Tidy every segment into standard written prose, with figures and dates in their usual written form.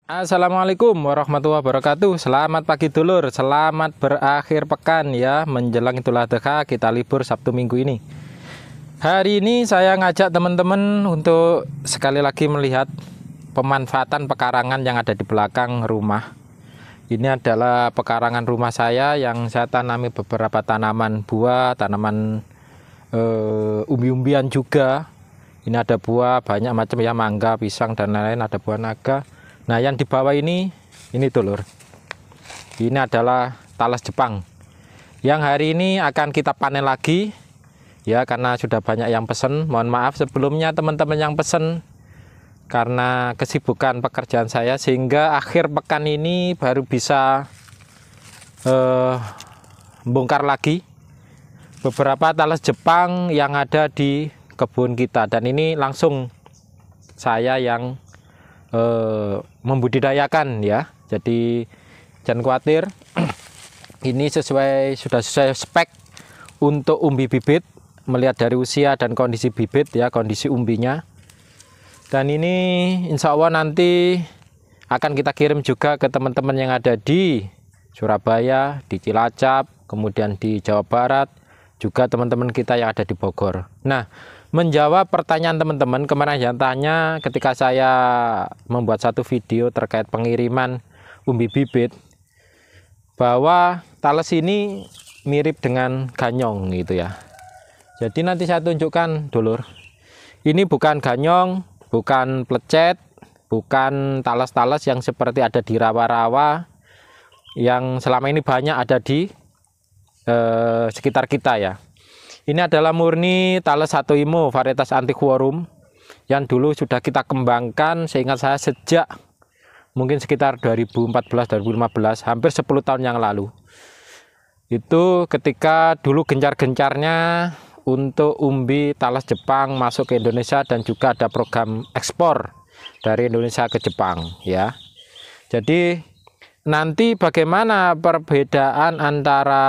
Assalamualaikum warahmatullahi wabarakatuh. Selamat pagi dulur, selamat berakhir pekan ya. Menjelang Idul Adha, kita libur Sabtu Minggu ini. Hari ini saya ngajak teman-teman untuk sekali lagi melihat pemanfaatan pekarangan yang ada di belakang rumah. Ini adalah pekarangan rumah saya yang saya tanami beberapa tanaman buah, tanaman umbi-umbian juga. Ini ada buah banyak macam ya, mangga, pisang dan lain-lain, ada buah naga. Nah, yang di bawah ini dulur. Ini adalah talas Jepang. Yang hari ini akan kita panen lagi ya, karena sudah banyak yang pesen. Mohon maaf sebelumnya teman-teman yang pesen karena kesibukan pekerjaan saya, sehingga akhir pekan ini baru bisa bongkar lagi beberapa talas Jepang yang ada di kebun kita. Dan ini langsung saya yang membudidayakan ya, jadi jangan khawatir. Ini sudah sesuai spek untuk umbi bibit, melihat dari usia dan kondisi bibit ya, kondisi umbinya. Dan ini insya Allah nanti akan kita kirim juga ke teman-teman yang ada di Surabaya, di Cilacap, kemudian di Jawa Barat, juga teman-teman kita yang ada di Bogor. Nah, menjawab pertanyaan teman-teman kemarin yang tanya ketika saya membuat satu video terkait pengiriman umbi bibit, bahwa talas ini mirip dengan ganyong gitu ya. Jadi nanti saya tunjukkan dulur. Ini bukan ganyong, bukan plecet, bukan talas-talas yang seperti ada di rawa-rawa yang selama ini banyak ada di sekitar kita ya. Ini adalah murni talas Satoimo varietas antiquorum yang dulu sudah kita kembangkan, seingat saya sejak mungkin sekitar 2014-2015, hampir 10 tahun yang lalu. Itu ketika dulu gencar-gencarnya untuk umbi talas Jepang masuk ke Indonesia, dan juga ada program ekspor dari Indonesia ke Jepang ya. Jadi nanti bagaimana perbedaan antara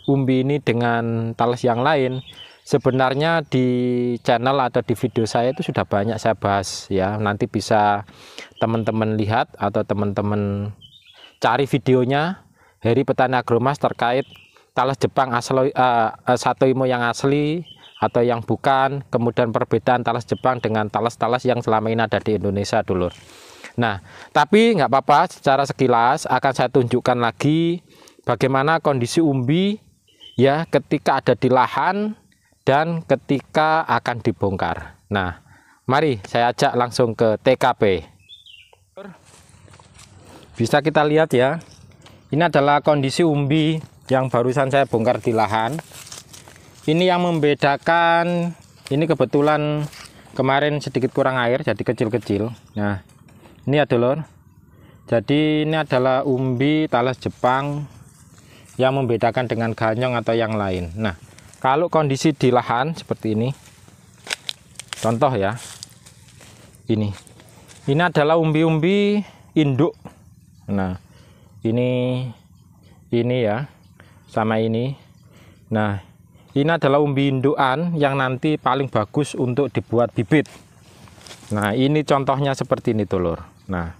umbi ini dengan talas yang lain, sebenarnya di channel atau di video saya itu sudah banyak saya bahas ya. Nanti bisa teman-teman lihat atau teman-teman cari videonya Heri Petani Agromas terkait talas Jepang asli, Satoimo yang asli atau yang bukan, kemudian perbedaan talas Jepang dengan talas-talas yang selama ini ada di Indonesia dulur. Nah, tapi nggak apa-apa, secara sekilas akan saya tunjukkan lagi bagaimana kondisi umbi ya ketika ada di lahan dan ketika akan dibongkar. Nah, mari saya ajak langsung ke TKP. Bisa kita lihat ya, ini adalah kondisi umbi yang barusan saya bongkar di lahan. Ini yang membedakan, ini kebetulan kemarin sedikit kurang air jadi kecil-kecil. Nah, ini ya dulur. Jadi ini adalah umbi talas Jepang yang membedakan dengan ganyong atau yang lain. Nah, kalau kondisi di lahan seperti ini, contoh ya, ini adalah umbi-umbi induk. Nah, ini ya, sama ini. Nah, ini adalah umbi indukan yang nanti paling bagus untuk dibuat bibit. Nah, ini contohnya seperti ini dulur. Nah,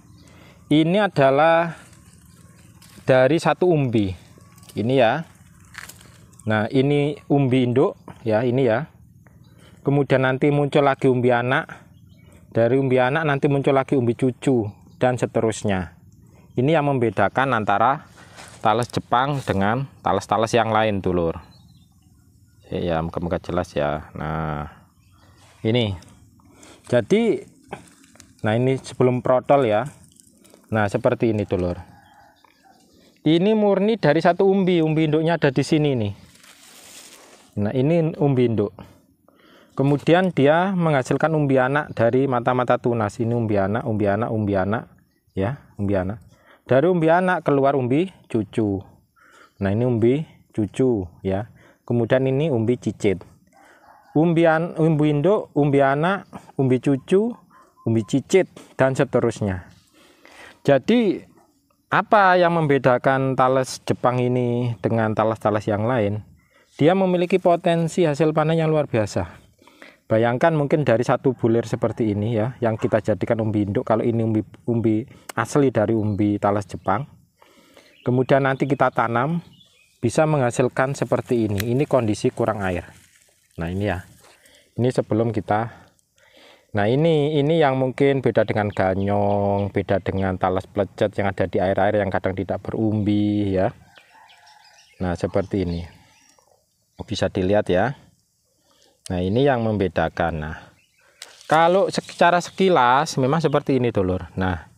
ini adalah dari satu umbi ini ya. Nah, ini umbi induk ya, ini ya. Kemudian nanti muncul lagi umbi anak. Dari umbi anak nanti muncul lagi umbi cucu dan seterusnya. Ini yang membedakan antara talas Jepang dengan talas-talas yang lain dulur. Ya, moga-moga jelas ya. Nah, ini. Jadi, nah ini sebelum protol ya. Nah, seperti ini dulur. Ini murni dari satu umbi induknya ada di sini nih. Nah, ini umbi induk. Kemudian dia menghasilkan umbi anak dari mata-mata tunas. Ini umbi anak ya, umbi anak. Dari umbi anak keluar umbi cucu. Nah, ini umbi cucu ya. Kemudian ini umbi cicit. Umbi induk, umbi anak, umbi cucu, umbi cicit dan seterusnya. Jadi apa yang membedakan talas Jepang ini dengan talas-talas yang lain? Dia memiliki potensi hasil panen yang luar biasa. Bayangkan mungkin dari satu bulir seperti ini ya, yang kita jadikan umbi induk. Kalau ini umbi asli dari umbi talas Jepang, kemudian nanti kita tanam, bisa menghasilkan seperti ini. Ini kondisi kurang air. Nah ini ya, ini sebelum kita. Nah ini yang mungkin beda dengan ganyong, beda dengan talas plecet yang ada di air-air yang kadang tidak berumbi ya. Nah seperti ini, bisa dilihat ya. Nah ini yang membedakan. Nah kalau secara sekilas memang seperti ini dulur. Nah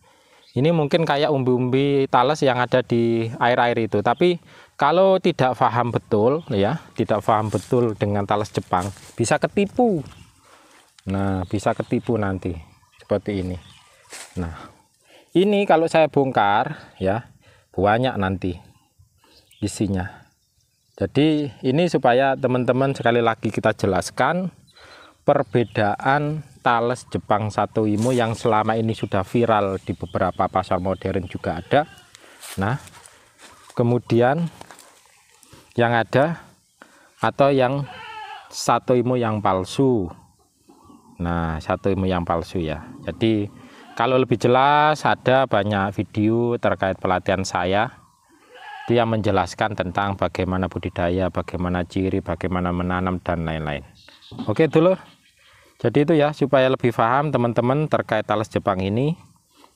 ini mungkin kayak umbi-umbi talas yang ada di air-air itu. Tapi kalau tidak paham betul ya, tidak paham betul dengan talas Jepang, bisa ketipu. Nah bisa ketipu nanti seperti ini. Nah ini kalau saya bongkar ya, banyak nanti isinya. Jadi ini supaya teman-teman sekali lagi kita jelaskan perbedaan talas Jepang Satu Imo yang selama ini sudah viral di beberapa pasar modern juga ada. Nah kemudian yang ada atau yang Satu Imo yang palsu. Nah Satu Imo yang palsu ya. Jadi kalau lebih jelas ada banyak video terkait pelatihan saya, itu yang menjelaskan tentang bagaimana budidaya, bagaimana ciri, bagaimana menanam dan lain-lain. Oke dulur, jadi itu ya supaya lebih paham teman-teman terkait talas Jepang ini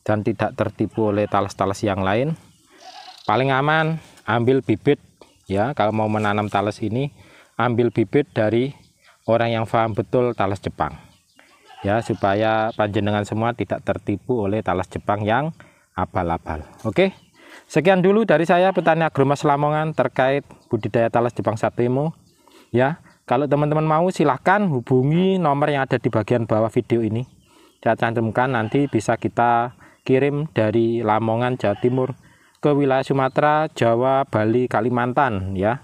dan tidak tertipu oleh talas-talas yang lain. Paling aman ambil bibit ya, kalau mau menanam talas ini ambil bibit dari orang yang paham betul talas Jepang ya, supaya panjenengan semua tidak tertipu oleh talas Jepang yang abal-abal. Oke, sekian dulu dari saya petani agromas Lamongan terkait budidaya talas Jepang Satu Imo ya. Kalau teman-teman mau silahkan hubungi nomor yang ada di bagian bawah video ini, saya cantumkan. Nanti bisa kita kirim dari Lamongan, Jawa Timur ke wilayah Sumatera, Jawa, Bali, Kalimantan ya.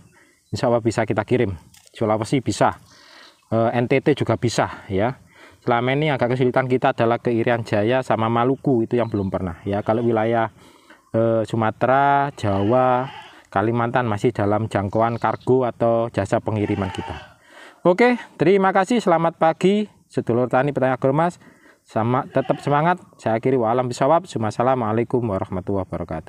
Insya Allah bisa kita kirim. Sulawesi bisa, NTT juga bisa ya. Selama ini agak kesulitan kita adalah ke Irian Jaya sama Maluku, itu yang belum pernah ya. Kalau wilayah Sumatera, Jawa, Kalimantan masih dalam jangkauan kargo atau jasa pengiriman kita. Oke, terima kasih. Selamat pagi sedulur tani petani agromas. Tetap semangat. Saya akhiri, wa'alam bishawab. Assalamualaikum warahmatullahi wabarakatuh.